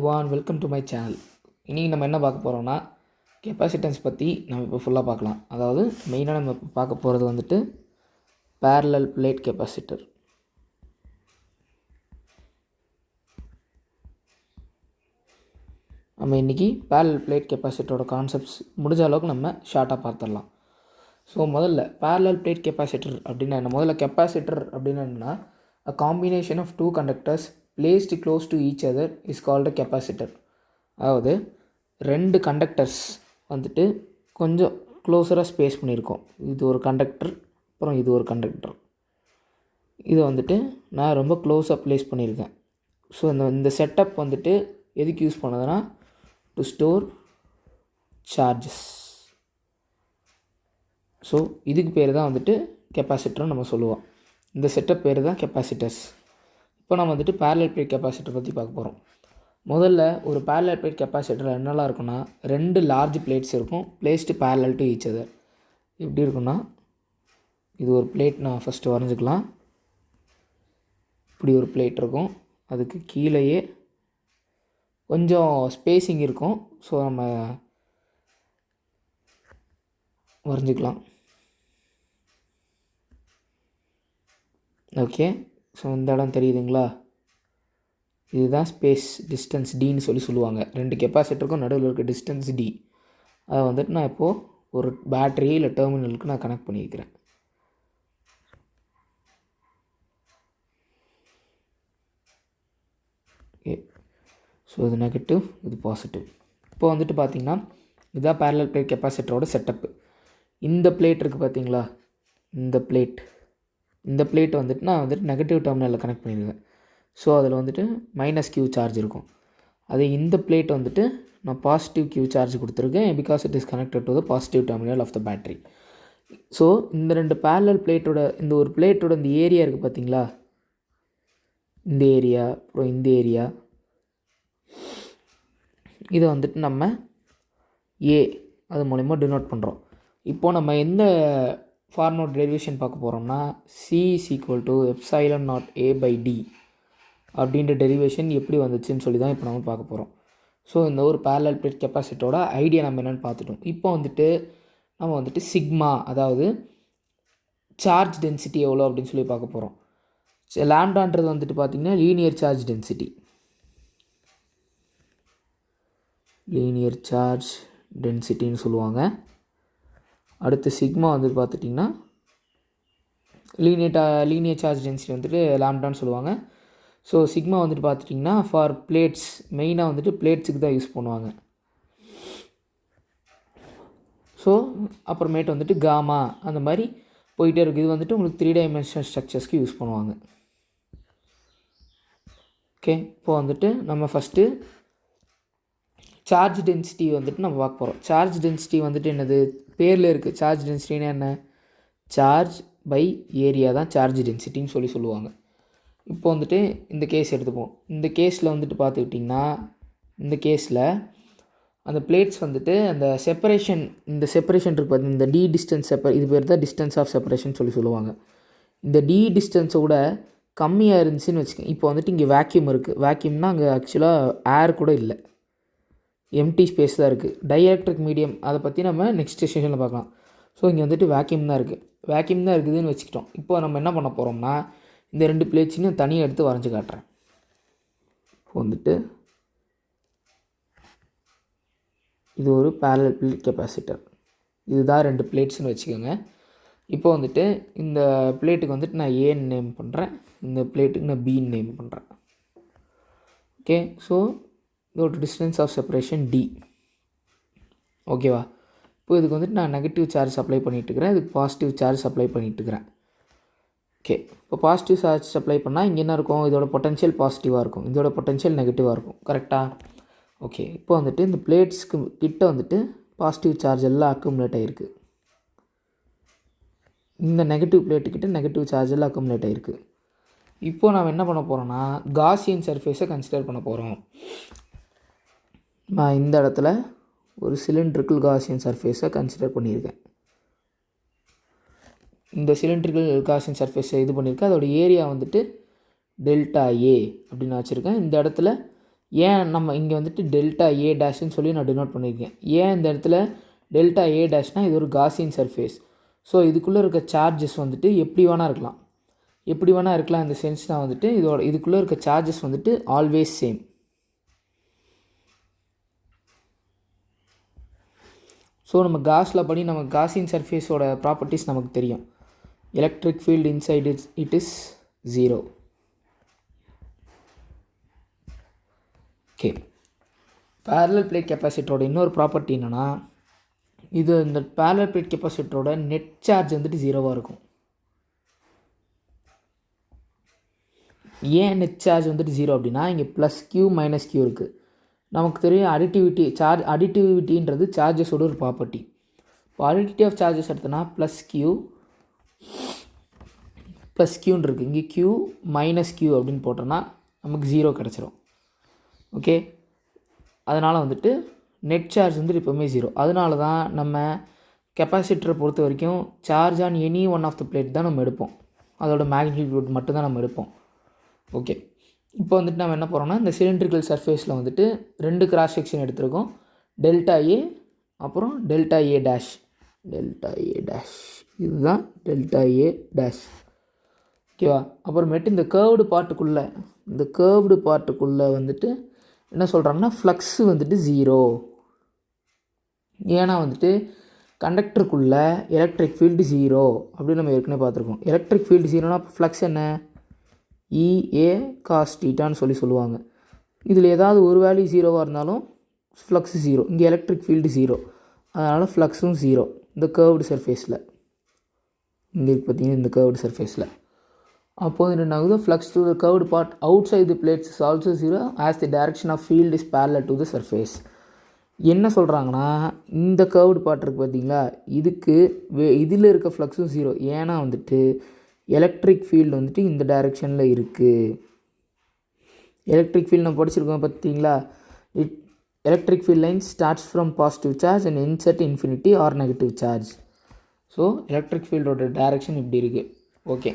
Welcome to my channel. இன்றைக்கி நம்ம என்ன பார்க்க போகிறோம்னா கெப்பாசிட்டன்ஸ் பற்றி நம்ம இப்போ ஃபுல்லாக பார்க்கலாம். அதாவது மெயினாக நம்ம இப்போ பார்க்க போகிறது வந்துட்டு பேரலல் பிளேட் கெப்பாசிட்டர். நம்ம இன்றைக்கி பேரலல் பிளேட் கெப்பாசிட்டரோட கான்செப்ட்ஸ் முடிஞ்ச அளவுக்கு நம்ம ஷார்ட்டாக பார்த்துடலாம். ஸோ முதல்ல பேரலல் பிளேட் கெப்பாசிட்டர் அப்படின்னா என்ன? முதல்ல கெப்பாசிட்டர் அப்படின்னா என்னென்னா a combination of two conductors placed close to each other is called a capacitor. அதாவது ரெண்டு கண்டக்டர்ஸ் வந்துட்டு கொஞ்சம் க்ளோஸராக ஸ்பேஸ் பண்ணியிருக்கோம். இது ஒரு கண்டக்டர், அப்புறம் இது ஒரு கண்டக்டர். இதை வந்துட்டு நான் ரொம்ப க்ளோஸாக ப்ளேஸ் பண்ணியிருக்கேன். ஸோ இந்த செட்டப் வந்துட்டு எதுக்கு யூஸ் பண்ணதுன்னா டு ஸ்டோர் சார்ஜஸ். ஸோ இதுக்கு பேர் தான் வந்துட்டு கெப்பாசிட்டர்னு நம்ம சொல்லுவோம். இந்த செட்டப் பேர் தான் கெப்பாசிட்டர்ஸ். இப்போ நம்ம வந்துட்டு பேரலல் பிளேட் கெப்பாசிட்டர் பற்றி பார்க்க போகிறோம். முதல்ல ஒரு பேரலல் பிளேட் கெப்பாசிட்டர் என்னெல்லாம் இருக்குன்னா, ரெண்டு லார்ஜ் பிளேட்ஸ் இருக்கும் placed parallel to each other. எப்படி இருக்குன்னா, இது ஒரு பிளேட் நான் ஃபஸ்ட்டு வரைஞ்சிக்கலாம். இப்படி ஒரு பிளேட் இருக்கும், அதுக்கு கீழேயே கொஞ்சம் ஸ்பேஸிங் இருக்கும். ஸோ நம்ம வரைஞ்சிக்கலாம். ஓகே, ஸோ இந்த இடம் தெரியுதுங்களா? இதுதான் ஸ்பேஸ் டிஸ்டன்ஸ் டின்னு சொல்லுவாங்க. ரெண்டு கெப்பாசிட்டருக்கும் நடுவில் இருக்க டிஸ்டன்ஸ் டி. அதை வந்துட்டு நான் இப்போது ஒரு பேட்டரி இல்லை டெர்மினலுக்கு நான் கனெக்ட் பண்ணியிருக்கிறேன். ஓகே, ஸோ இது நெகட்டிவ், இது பாசிட்டிவ். இப்போ வந்துட்டு பார்த்திங்கன்னா இதுதான் பேரலல் பிளேட் கெப்பாசிட்டரோட செட்டப்பு. இந்த பிளேட் இருக்குது பார்த்தீங்களா? இந்த பிளேட் வந்துட்டு நான் வந்துட்டு நெகட்டிவ் டெர்மினலில் கனெக்ட் பண்ணியிருக்கேன். ஸோ அதில் வந்துட்டு -Q சார்ஜ் இருக்கும். அதே இந்த பிளேட் வந்துட்டு நான் பாசிட்டிவ் Q சார்ஜ் கொடுத்துருக்கேன், because it is connected to the positive terminal of the battery. So இந்த ரெண்டு பேரலல் பிளேட்டோட இந்த ஒரு பிளேட்டோட இந்த ஏரியா இருக்குது பார்த்தீங்களா? இந்த ஏரியா, அப்புறம் இந்த ஏரியா, இதை வந்துட்டு நம்ம ஏ அது மூலிமா டினோட் பண்ணுறோம். இப்போது நம்ம எந்த ஃபார்முலா டெரிவேஷன் பார்க்க போகிறோம்னா C = ε0A/d அப்படின்ற டெரிவேஷன் எப்படி வந்துச்சுன்னு சொல்லி தான் இப்போ நம்ம பார்க்க போகிறோம். ஸோ இந்த ஒரு பேரலல் பிளேட் கெப்பாசிட்டரோட ஐடியா நம்ம என்னென்னு பார்த்துட்டோம். இப்போ வந்துட்டு நம்ம வந்துட்டு சிக்மா, அதாவது சார்ஜ் டென்சிட்டி எவ்வளோ அப்படின்னு சொல்லி பார்க்க போகிறோம். லாம்டான்றது வந்துட்டு பார்த்திங்கன்னா லீனியர் சார்ஜ் டென்சிட்டின்னு சொல்லுவாங்க. அடுத்து சிக்மா வந்துட்டு பார்த்துட்டிங்கன்னா லீனியர் சார்ஜ் டென்சிட்டி வந்துட்டு லாம்டான்னு சொல்லுவாங்க. ஸோ சிக்மா வந்துட்டு பார்த்துட்டிங்கன்னா ஃபார் பிளேட்ஸ், மெயினாக வந்துட்டு பிளேட்ஸுக்கு தான் யூஸ் பண்ணுவாங்க. ஸோ அப்புறமேட்டு வந்துட்டு காமா அந்த மாதிரி போயிட்டே இருக்குது. இது வந்துட்டு உங்களுக்கு 3 டைமென்ஷனல் ஸ்ட்ரக்சர்ஸ்க்கு யூஸ் பண்ணுவாங்க. ஓகே, இப்போ வந்துட்டு நம்ம ஃபஸ்ட்டு சார்ஜ் டென்சிட்டி வந்துட்டு நம்ம பார்க்க போகிறோம். சார்ஜ் டென்சிட்டி வந்துட்டு என்னது? பேரில் இருக்குது. சார்ஜ் டென்சிட்டின்னா என்ன? சார்ஜ் பை ஏரியா தான் சார்ஜ் டென்சிட்டின்னு சொல்லுவாங்க. இப்போ வந்துட்டு இந்த கேஸ் எடுத்துப்போம். இந்த கேஸில் வந்துட்டு பார்த்துக்கிட்டிங்கன்னா, இந்த கேஸில் அந்த பிளேட்ஸ் வந்துட்டு அந்த செப்பரேஷன், இந்த செப்பரேஷன் இருக்குது பார்த்து, இந்த டி டிஸ்டன்ஸ் இது பேர் தான் டிஸ்டன்ஸ் ஆஃப் செப்பரேஷன் சொல்லுவாங்க. இந்த டி டிஸ்டன்ஸை விட கம்மியாக இருந்துச்சுன்னு வச்சுக்கோங்க. இப்போ வந்துட்டு இங்கே வேக்யூம் இருக்குது. வேக்யூம்னா அங்கே ஆக்சுவலாக ஏர் கூட இல்லை, எம்டி ஸ்பேஸ் தான் இருக்குது. டைஎலக்ட்ரிக் மீடியம் அதை பற்றி நம்ம நெக்ஸ்ட் செஷனில் பார்க்கலாம். ஸோ இங்கே வந்துட்டு வேக்யூம் தான் இருக்குதுன்னு வச்சுக்கிட்டோம். இப்போ நம்ம என்ன பண்ண போகிறோம்னா, இந்த ரெண்டு பிளேட்ஸையும் தனியாக எடுத்து வரைஞ்சி காட்டுறேன். இப்போ வந்துட்டு இது ஒரு பேரலல் பிளேட் கெப்பாசிட்டர். இதுதான் ரெண்டு பிளேட்ஸ்னு வச்சுக்கோங்க. இப்போ வந்துட்டு இந்த பிளேட்டுக்கு வந்துட்டு நான் ஏன்னு நேம் பண்ணுறேன், இந்த பிளேட்டுக்கு நான் பின்னு நேம் பண்ணுறேன். ஓகே, ஸோ இதோட டிஸ்டன்ஸ் ஆஃப் செப்பரேஷன் டி. ஓகேவா? இப்போ இதுக்கு வந்துட்டு நான் நெகட்டிவ் சார்ஜ் சப்ளை பண்ணிட்டுருக்கிறேன், இதுக்கு பாசிட்டிவ் சார்ஜ் சப்ளை பண்ணிட்டுருக்கிறேன். ஓகே, இப்போ பாசிட்டிவ் சார்ஜ் சப்ளை பண்ணால் இங்கே என்ன இருக்கும்? இதோட பொட்டன்ஷியல் பாசிட்டிவாக இருக்கும், இதோட பொட்டன்ஷியல் நெகட்டிவாக இருக்கும். கரெக்டாக? ஓகே, இப்போ வந்துட்டு இந்த பிளேட்ஸ்க்கு கிட்ட வந்துட்டு பாசிட்டிவ் சார்ஜ் எல்லாம் அக்குமுலேட் ஆகிருக்கு. இந்த நெகட்டிவ் பிளேட்டுக்கிட்ட நெகட்டிவ் சார்ஜ் எல்லாம் அக்குமுலேட் ஆகிருக்கு. இப்போது நாம் என்ன பண்ண போகிறோன்னா, காஸியன் சர்ஃபேஸை கன்சிடர் பண்ண போகிறோம். நான் இந்த இடத்துல ஒரு சிலிண்ட்ரிக்கல் காஸியன் சர்ஃபேஸை கன்சிடர் பண்ணியிருக்கேன். இந்த சிலிண்ட்ரிக்கல் காஸியன் சர்ஃபேஸை இது பண்ணியிருக்கேன். அதோடய ஏரியா வந்துட்டு டெல்டா ஏ அப்படின்னு வச்சுருக்கேன். இந்த இடத்துல ஏன் நம்ம இங்கே வந்துட்டு டெல்டா ஏ டேஷ்ன்னு சொல்லி நான் டினோட் பண்ணியிருக்கேன். ஏன் இந்த இடத்துல டெல்டா ஏ டேஷ்னால் இது ஒரு காசியன் சர்ஃபேஸ். ஸோ இதுக்குள்ளே இருக்க சார்ஜஸ் வந்துட்டு எப்படி வேணால் இருக்கலாம். எப்படி வேணால் இருக்கலாம் இந்த சென்ஸ்னால் வந்துட்டு இதுக்குள்ளே இருக்க சார்ஜஸ் வந்துட்டு ஆல்வேஸ் சேம். ஸோ நம்ம காஸில் படி நம்ம காசியன் சர்ஃபேஸோட ப்ராப்பர்ட்டிஸ் நமக்கு தெரியும். Electric field inside it is 0. Okay, parallel plate கெப்பாசிட்டரோட இன்னொரு ப்ராப்பர்ட்டி என்னென்னா, இந்த parallel plate கெப்பாசிட்டரோட நெட் சார்ஜ் வந்துட்டு 0வாக இருக்கும். ஏன் நெட் சார்ஜ் வந்துட்டு 0 அப்படின்னா, இங்கே +Q -Q இருக்குது. நமக்கு தெரியும் அடிட்டிவிட்டின்றது சார்ஜஸோட ஒரு ப்ராப்பர்ட்டி. இப்போ அடிட்டிவிட்டி ஆஃப் சார்ஜஸ் எடுத்தோன்னா +Qன்னு இருக்குது. இங்கே Q -Q அப்படின்னு போட்டோன்னா நமக்கு 0 கிடச்சிரும். ஓகே, அதனால் வந்துட்டு நெட் சார்ஜ் வந்துட்டு எப்போவுமே 0. அதனால தான் நம்ம கெப்பாசிட்டரை பொறுத்த வரைக்கும் charge on any one of the plate தான் நம்ம எடுப்போம். அதோட மேக்னிடியூட் மட்டும் தான் நம்ம எடுப்போம். ஓகே, இப்போ வந்துட்டு நம்ம என்ன போகிறோம்னா, இந்த சிலிண்ட்ரிக்கல் சர்ஃபேஸில் வந்துட்டு 2 கிராஸ் செக்ஷன் எடுத்திருக்கோம். டெல்டா ஏ அப்புறம் டெல்டா ஏ டேஷ். இதுதான் டெல்டா ஏ டேஷ். ஓகேவா? அப்புறமேட்டு இந்த கேர்வ்டு பார்ட்டுக்குள்ளே வந்துட்டு என்ன சொல்கிறாங்கன்னா, ஃப்ளக்ஸ் வந்துட்டு 0. ஏன்னா வந்துட்டு கண்டக்டருக்குள்ளே எலக்ட்ரிக் ஃபீல்டு 0 அப்படின்னு நம்ம ஏற்கனவே பார்த்துருக்கோம். எலக்ட்ரிக் ஃபீல்டு 0னா ஃப்ளக்ஸ் என்ன? EA cos θன்னு சொல்லுவாங்க. இதில் ஏதாவது ஒரு வேல்யூ 0வாக இருந்தாலும் ஃப்ளக்ஸ் 0. இங்கே எலக்ட்ரிக் ஃபீல்டு 0, அதனால் ஃப்ளக்ஸும் 0. இந்த கேர்வ்டு சர்ஃபேஸில் இங்கே இருக்குது பார்த்தீங்கன்னா, இந்த கேர்வ்டு சர்ஃபேஸில். அப்போது என்ன ஆகுது? Flux to the curved part outside the plates is also 0 as the direction of field is parallel to the surface. என்ன சொல்கிறாங்கன்னா, இந்த கர்வ்டு பார்ட் இருக்குது பார்த்தீங்களா, இதில் இருக்க ஃப்ளக்ஸும் 0. ஏன்னா வந்துட்டு எலக்ட்ரிக் ஃபீல்டு வந்துட்டு இந்த டைரெக்ஷனில் இருக்குது. எலக்ட்ரிக் ஃபீல்டு நம்ம படிச்சிருக்கோம் பார்த்தீங்களா. Electric field line starts from positive charge and ends at infinity or negative charge. So electric ஃபீல்டோட டைரெக்ஷன் இப்படி இருக்குது. ஓகே,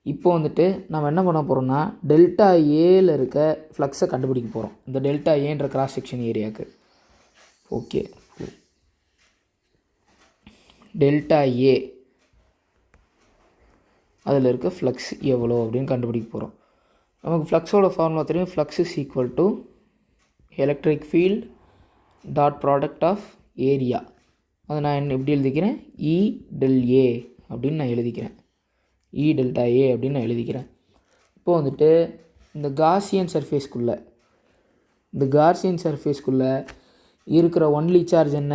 இப்போ வந்துட்டு நம்ம என்ன பண்ண போகிறோம்னா, டெல்டா ஏல இருக்க ஃப்ளக்ஸை கண்டுபிடிக்க போகிறோம், இந்த டெல்டா ஏன்ற கிராஸ் செக்ஷன் ஏரியாவுக்கு. ஓகே, டெல்டா ஏ அதில் இருக்க ஃப்ளக்ஸ் எவ்வளோ அப்படின்னு கண்டுபிடிக்க போகிறோம். நமக்கு ஃப்ளக்ஸோட ஃபார்முலா தெரியும். Flux is equal to electric field dot product of area. அதை நான் எப்படி எழுதிக்கிறேன்? E del A அப்படின்னு நான் எழுதிக்கிறேன். E delta A அப்படின்னு நான் எழுதிக்கிறேன். இப்போது வந்துட்டு இந்த காசியன் சர்ஃபேஸ்க்குள்ளே இருக்கிற ஒன்லி சார்ஜ் என்ன?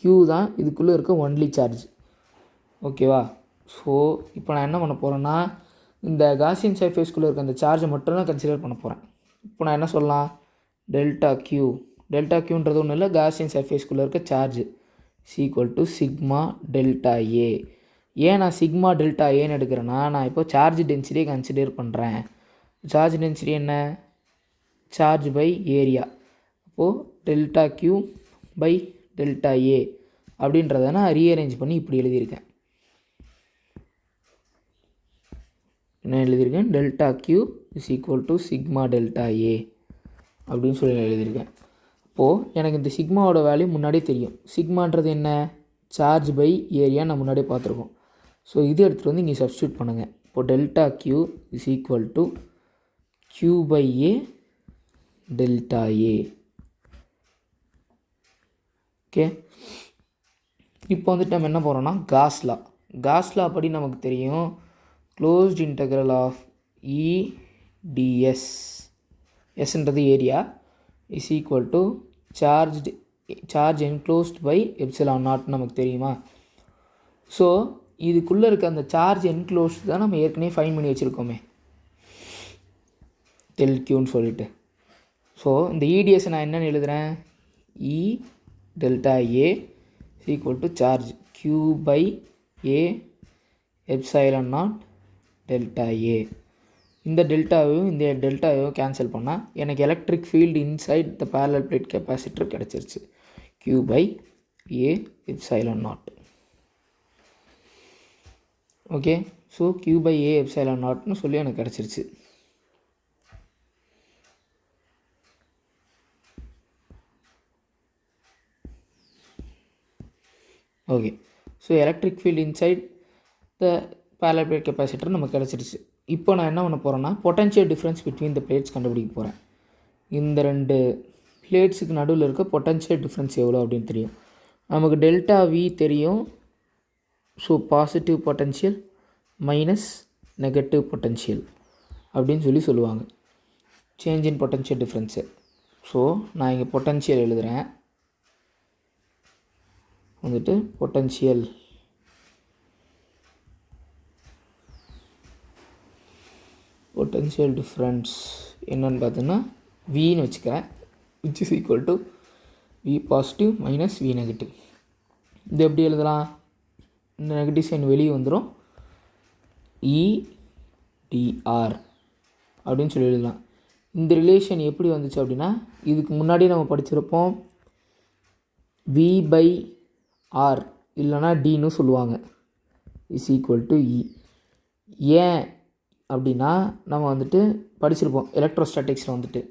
Q தான் இதுக்குள்ளே இருக்க ஒன்லி சார்ஜ். ஓகேவா? ஸோ இப்போ நான் என்ன பண்ண போகிறேன்னா, இந்த காசியன் சர்ஃபேஸ்க்குள்ளே இருக்க அந்த சார்ஜை மட்டும் தான் கன்சிடர் பண்ண போகிறேன். இப்போ நான் என்ன சொல்லலாம்? டெல்டா க்யூன்றது ஒன்றும் இல்லை, காசியன் சர்ஃபேஸ்க்குள்ளே இருக்க charge equal to sigma delta A. ஏன் நான் சிக்மா டெல்டா ஏன்னு எடுக்கிறேன்னா, நான் இப்போ சார்ஜ் டென்சிட்டியை கன்சிடர் பண்ணுறேன். சார்ஜ் டென்சிட்டி என்ன? Charge by area. அப்போது delta Q by delta A அப்படின்றத நான் ரீஅரேஞ்ச் பண்ணி இப்படி எழுதியிருக்கேன். என்ன எழுதியிருக்கேன்? Delta Q is equal to sigma delta A அப்படின்னு சொல்லி எழுதியிருக்கேன். இப்போது எனக்கு இந்த சிக்மாவோட வேல்யூ முன்னாடியே தெரியும். சிக்மான்றது என்ன? சார்ஜ் பை ஏரியா நான் முன்னாடியே பார்த்துருக்கோம். ஸோ இது எடுத்துகிட்டு வந்து இங்கே சப்ஸ்டியூட் பண்ணுங்கள். இப்போது delta Q is equal to Q by A delta A. Okay, இப்போ வந்துட்டு நம்ம என்ன போகிறோம்னா, காஸ்லா படி நமக்கு தெரியும், closed integral of E ds, எஸ்ன்றது area, is equal to charge enclosed by epsilon naught நமக்கு தெரியுமா. ஸோ இதுக்குள்ளே இருக்க அந்த சார்ஜ் என்க்ளோஸ்ட் தான் நம்ம ஏற்கனவே ஃபைன் பண்ணி வச்சுருக்கோமே, டெல்கியூன்னு சொல்லிட்டு. ஸோ இந்த இடிஎஸ் நான் என்னென்னு எழுதுகிறேன்? E delta A is equal to charge Q by A epsilon naught delta A. இந்த டெல்டாவையும் இந்த டெல்டாவையும் கேன்சல் பண்ணால் எனக்கு electric field inside the parallel plate capacitor கிடச்சிருச்சு. Q by A epsilon naught. Okay, so Q by A epsilon naughtனு சொல்லி எனக்கு கிடச்சிருச்சு. Okay, so electric field inside the parallel plate capacitor நமக்கு கிடச்சிருச்சு. இப்போ நான் என்ன பண்ண போகிறேன்னா potential difference between the plates கண்டுபிடிக்க போகிறேன். இந்த 2 பிளேட்ஸுக்கு நடுவில் இருக்க பொட்டன்ஷியல் டிஃப்ரென்ஸ் எவ்வளோ அப்படின்னு தெரியும். நமக்கு டெல்டா வி தெரியும். So positive potential minus negative potential அப்படின்னு சொல்லுவாங்க change in potential difference. So நான் இங்கே பொட்டன்ஷியல் எழுதுகிறேன். வந்துட்டு பொட்டன்ஷியல் டிஃப்ரென்ஸ் என்னன்னு பார்த்தீங்கன்னா வின்னு வச்சுக்கிறேன், which is equal to V positive minus V negative. இது எப்படி எழுதலாம்? இந்த நெகட்டிவ் சைன் வெளியே வந்துடும், இடிஆர் அப்படின்னு எழுதலாம். இந்த ரிலேஷன் எப்படி வந்துச்சு அப்படின்னா இதுக்கு முன்னாடி நம்ம படிச்சிருப்போம் வி பை ஆர் இல்லைனா டின்னு சொல்லுவாங்க இஸ் ஈக்குவல் டு இ. ஏன் அப்படின்னா நம்ம வந்துட்டு படிச்சிருப்போம் எலக்ட்ரோஸ்டாட்டிக்ஸில் வந்துட்டு.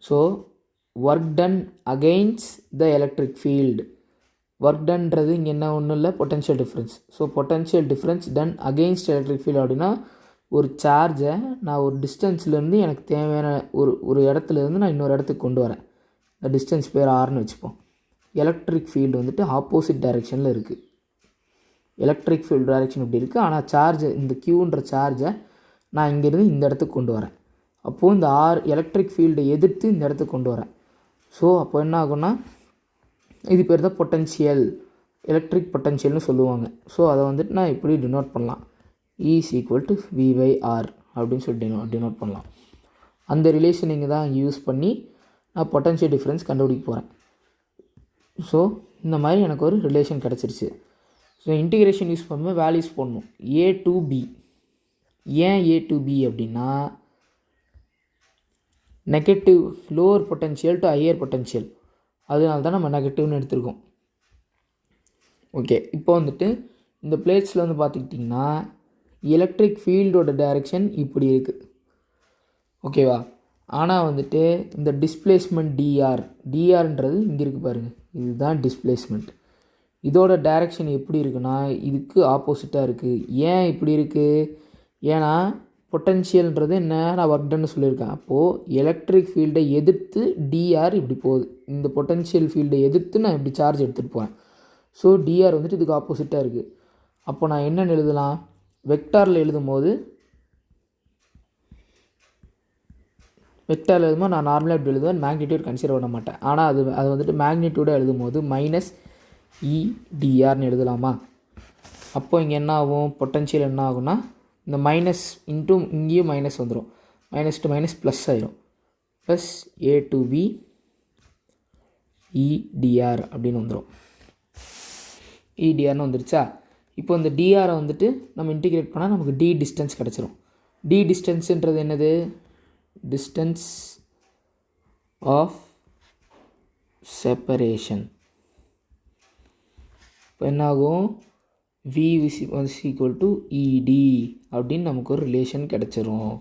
So work done against the electric field. Work டன்றது இங்கே என்ன ஒன்றும் இல்லை, potential difference. So potential difference done against electric field அப்படின்னா ஒரு சார்ஜை நான் ஒரு டிஸ்டன்ஸ்லேருந்து எனக்கு தேவையான ஒரு இடத்துலேருந்து நான் இன்னொரு இடத்துக்கு கொண்டு வரேன். இந்த டிஸ்டன்ஸ் பேர் ஆர்னு வச்சுப்போம். எலக்ட்ரிக் ஃபீல்டு வந்துட்டு ஆப்போசிட் டைரெக்ஷனில் இருக்குது. எலக்ட்ரிக் ஃபீல்டு டைரெக்ஷன் இப்படி இருக்குது, ஆனால் சார்ஜை இந்த க்யூன்ற சார்ஜை நான் இங்கேருந்து இந்த இடத்துக்கு கொண்டு வரேன். அப்போது இந்த எலக்ட்ரிக் ஃபீல்டை எதிர்த்து இந்த இடத்துக்கு கொண்டு வரேன். ஸோ அப்போ என்ன ஆகும்னா இது பேர் தான் பொட்டன்ஷியல், எலக்ட்ரிக் பொட்டன்ஷியல்னு சொல்லுவாங்க. ஸோ அதை வந்துட்டு நான் இப்படி டினோட் பண்ணலாம், E is equal to V by R அப்படின்னு சொல்லி டினோட் பண்ணலாம். அந்த ரிலேஷனிங்கை தான் யூஸ் பண்ணி நான் பொட்டன்ஷியல் டிஃப்ரென்ஸ் கண்டுபிடிக்க போகிறேன். ஸோ இந்த மாதிரி எனக்கு ஒரு ரிலேஷன் கிடச்சிருச்சு. ஸோ இன்டிகிரேஷன் யூஸ் பண்ணும்போது வேல்யூஸ் போடணும். A to B. ஏன் A to B அப்படின்னா negative lower potential to higher potential, அதனால தான் நம்ம நெகட்டிவ்னு எடுத்துருக்கோம். ஓகே, இப்போ வந்துட்டு இந்த பிளேட்ஸில் வந்து பார்த்துக்கிட்டிங்கன்னா எலக்ட்ரிக் ஃபீல்டோட டைரெக்ஷன் இப்படி இருக்குது. ஓகேவா? ஆனால் வந்துட்டு இந்த டிஸ்பிளேஸ்மெண்ட் டிஆர்ன்றது இங்கே இருக்குது பாருங்கள், இதுதான் டிஸ்பிளேஸ்மெண்ட். இதோட டைரெக்ஷன் எப்படி இருக்குன்னா இதுக்கு ஆப்போசிட்டாக இருக்குது. ஏன் இப்படி இருக்குது? ஏன்னா பொட்டன்ஷியல்ன்றது என்ன, நான் ஒர்க் டன்னு சொல்லியிருக்கேன். அப்போது எலக்ட்ரிக் ஃபீல்டை எதிர்த்து டிஆர் இப்படி போகுது. இந்த பொட்டன்ஷியல் ஃபீல்டை எதிர்த்து நான் இப்படி சார்ஜ் எடுத்துகிட்டு போகிறேன். ஸோ டிஆர் வந்துட்டு இதுக்கு ஆப்போசிட்டாக இருக்குது. அப்போ நான் என்னென்னு எழுதலாம்? வெக்டாரில் எழுதும்போது நான் நார்மலாக இப்படி எழுதுவேன், மேக்னிடியூட் கன்சிடர் பண்ண மாட்டேன். ஆனால் அது வந்துட்டு மேக்னிடியூடாக எழுதும்போது மைனஸ் இடிஆர்னு எழுதலாமா? அப்போ இங்கே என்ன ஆகும்? பொட்டன்ஷியல் என்ன ஆகும்னா இந்த மைனஸ் இன்ட்டு இங்கேயும் மைனஸ் வந்துடும், மைனஸ் டு மைனஸ் ப்ளஸ் ஆயிரும். Plus A to B EDR அப்படின்னு வந்துடும். இடிஆர்னு வந்துருச்சா? இப்போ இந்த டிஆரை வந்துட்டு நம்ம இன்டிகிரேட் பண்ணால் நமக்கு டி டிஸ்டன்ஸ் கிடச்சிரும். டி டிஸ்டன்ஸுன்றது என்னது? Distance of separation. இப்போ என்னாகும்? V is equal to ED அப்படின்னு நமக்கு ஒரு ரிலேஷன் கிடச்சிரும்.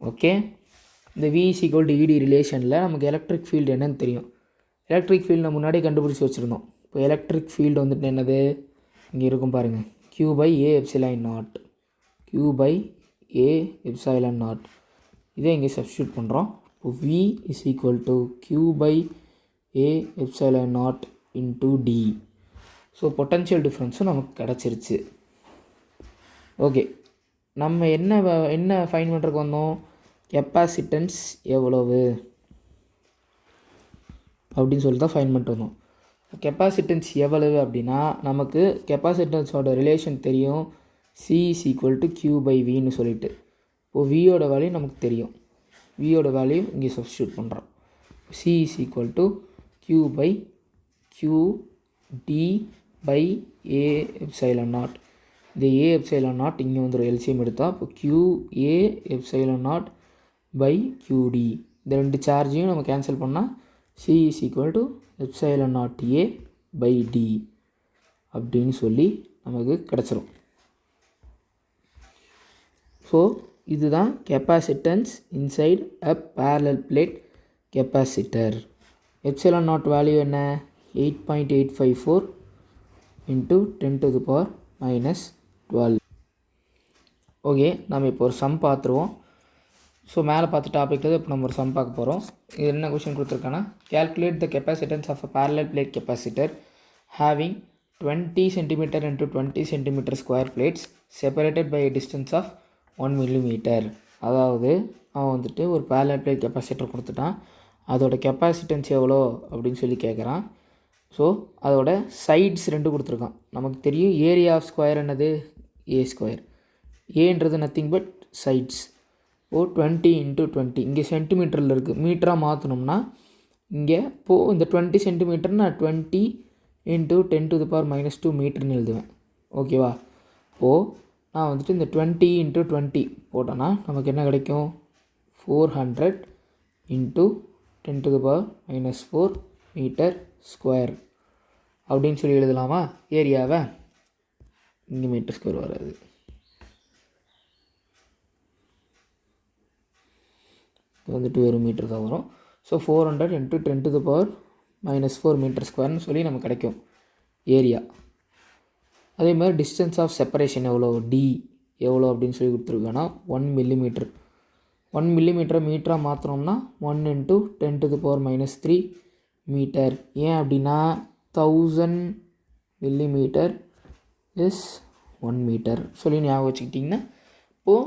ஓகே, இந்த V is equal to ED ரிலேஷனில் நமக்கு எலக்ட்ரிக் ஃபீல்டு என்னன்னு தெரியும். எலக்ட்ரிக் ஃபீல்டு நம்ம முன்னாடி கண்டுபிடிச்சி வச்சுருந்தோம். இப்போ எலக்ட்ரிக் ஃபீல்டு வந்துட்டு என்னது? இங்கே இருக்கும் பாருங்கள், Q by A epsilon naught. Q by A epsilon naught. இதே இங்கே சப்ஸ்டியூட் பண்ணுறோம். இப்போ V is equal to Q by A epsilon naught into D. So potential டிஃப்ரென்ஸும் நமக்கு கிடச்சிருச்சு. ஓகே, நம்ம என்ன ஃபைன் பண்ணுறதுக்கு வந்தோம்? கெப்பாசிட்டன்ஸ் எவ்வளவு அப்படின்னு சொல்லி தான் ஃபைன் பண்ணிட்டு வந்தோம். கெப்பாசிட்டன்ஸ் எவ்வளவு அப்படின்னா நமக்கு கெப்பாசிட்டன்ஸோட ரிலேஷன் தெரியும், C is equal to Q by Vன்னு சொல்லிட்டு. இப்போது வியோட வேல்யூ நமக்கு தெரியும், வியோட வேல்யூ இங்கே சப்ஸ்டியூட் பண்ணுறோம். C is equal to Q by Q D by A epsilon naught. இந்த A epsilon naught இங்கே வந்துடும், எல்சிஎம் எடுத்தால். இப்போ QA epsilon naught by QD, இந்த ரெண்டு சார்ஜையும் நம்ம கேன்சல் பண்ணால் C is equal to epsilon naught A by D அப்படின்னு சொல்லி நமக்கு கிடச்சிரும். ஸோ இதுதான் capacitance inside a parallel plate capacitor. Epsilon not value என்ன? 8.854 இன்ட்டு 10⁻⁻12. ஓகே, நம்ம இப்போ ஒரு சம் பார்த்துருவோம். ஸோ மேலே பார்த்த டாப்பிக்கில் இப்போ நம்ம ஒரு சம் பார்க்க போகிறோம். இது என்ன கொஷின் கொடுத்துருக்காங்கன்னா, calculate the capacitance of a parallel plate capacitor having 20 cm into 20 cm square plates separated by a distance of 1 mm. அதாவது அவன் வந்துட்டு ஒரு parallel plate capacitor கொடுத்துட்டான். அதோட கெப்பாசிட்டன்ஸ் எவ்வளோ அப்படின்னு சொல்லி கேட்குறான். ஸோ அதோட சைட்ஸ் 2 கொடுத்துருக்கான். நமக்கு தெரியும் ஏரியா ஆஃப் ஸ்கொயர் என்னது ஏ ஸ்கொயர். ஏன்றது நத்திங் பட் சைட்ஸ். 20 × 20 இங்கே சென்டிமீட்டரில் இருக்குது. மீட்டராக மாற்றணும்னா இங்கே இப்போது இந்த 20 சென்டிமீட்டர் நான் 20 × 10⁻⁻2 மீட்டர்னு எழுதுவேன். ஓகேவா? இப்போது நான் வந்துட்டு இந்த 20 × 20 போட்டோன்னா நமக்கு என்ன கிடைக்கும்? 400 × 10⁻⁻4 மீட்டர் ஸ்கொயர் அப்படின்னு சொல்லி எழுதலாமா ஏரியாவை? இங்கே மீட்டர் ஸ்கொயர் வராது. வந்துட்டு வெறும் மீட்டர் தான் வரும். ஸோ 400 × 10⁻⁻4 மீட்டர் ஸ்கொயர்னு சொல்லி நமக்கு கிடைக்கும் ஏரியா. அதே மாதிரி டிஸ்டன்ஸ் ஆஃப் செப்பரேஷன் எவ்வளோ, டி எவ்வளோ அப்படின்னு சொல்லி கொடுத்துருக்கோன்னா 1 மில்லிமீட்டர். 1 மில்லிமீட்டரை மீட்டராக மாற்றினோம்னா 1 × 10⁻⁻3 மீட்டர். ஏன் அப்படின்னா 1000 மில்லிமீட்டர் இஸ் 1 மீட்டர் சொல்லி ஞாபகம் வச்சுக்கிட்டிங்கன்னா, இப்போது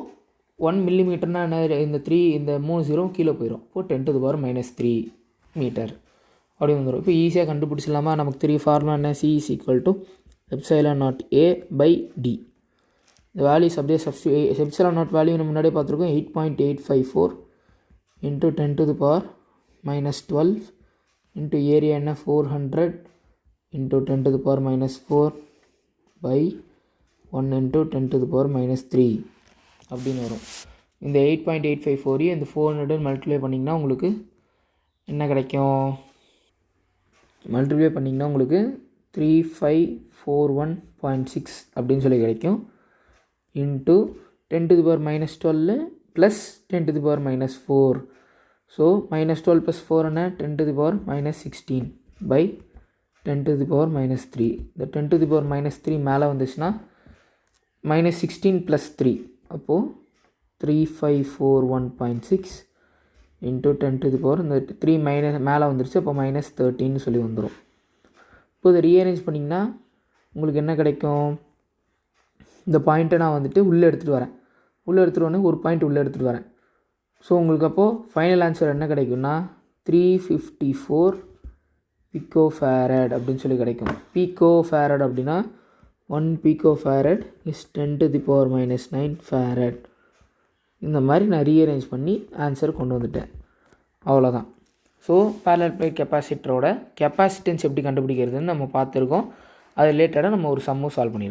1 மில்லிமீட்டர்னால் என்ன, இந்த 3 0 கீழே போயிடும். இப்போது 10⁻⁻3 மீட்டர் அப்படி வந்துடும். இப்போ ஈஸியாக கண்டுபிடிச்சிடலாமா? நமக்கு 3 ஃபார்முலா என்ன? C = ε0A/d. இந்த வேல்யூஸ் அப்படியே ε0 வேல்யூ நம்ம முன்னாடியே பார்த்துருக்கோம். 8.854 × 10⁻⁻12 இன்ட்டு ஏரியா என்ன 400 × 10⁻⁻4 by 1 × 10⁻⁻3 அப்படின்னு வரும். இந்த 8.854 இந்த 400 மல்டிப்ளை பண்ணிங்கன்னா உங்களுக்கு என்ன கிடைக்கும்? மல்டிப்ளை பண்ணிங்கன்னா உங்களுக்கு 3541.6 அப்படின்னு சொல்லி கிடைக்கும். Into 10⁻⁻12 plus 10⁻⁻4. ஸோ -12 + 4 என்ன 10⁻⁻16 by 10⁻⁻3. இந்த 10⁻⁻3 மேலே வந்துச்சுன்னா -16 + 3, அப்போது 3541.6 இன்ட்டு 10⁻, இந்த 3 மேலே வந்துருச்சு, அப்போ -13 சொல்லி வந்துடும். இப்போ இதை ரீஅரேஞ்ச் பண்ணிங்கன்னா உங்களுக்கு என்ன கிடைக்கும்? இந்த பாயிண்ட்டை நான் வந்துட்டு உள்ளே எடுத்துகிட்டு வரேன். உள்ளே எடுத்துகிட்டு ஒரு பாயிண்ட் உள்ளே எடுத்துகிட்டு வரேன். ஸோ உங்களுக்கு அப்போது ஃபைனல் ஆன்சர் என்ன கிடைக்கும்னா 354 picofarad அப்படின்னு சொல்லி கிடைக்கும். picofarad அப்படின்னா 1 picofarad is 10⁻⁻9 farad. இந்த மாதிரி நான் ரீஅரேஞ்ச் பண்ணி ஆன்சர் கொண்டு வந்துட்டேன். அவ்வளோதான். ஸோ parallel plate கெப்பாசிட்டரோட கெப்பாசிட்டன்ஸ் எப்படி கண்டுபிடிக்கிறதுன்னு நம்ம பார்த்துருக்கோம். அது ரிலேட்டடாக நம்ம ஒரு சம்மும் சால்வ் பண்ணியிருக்கோம்.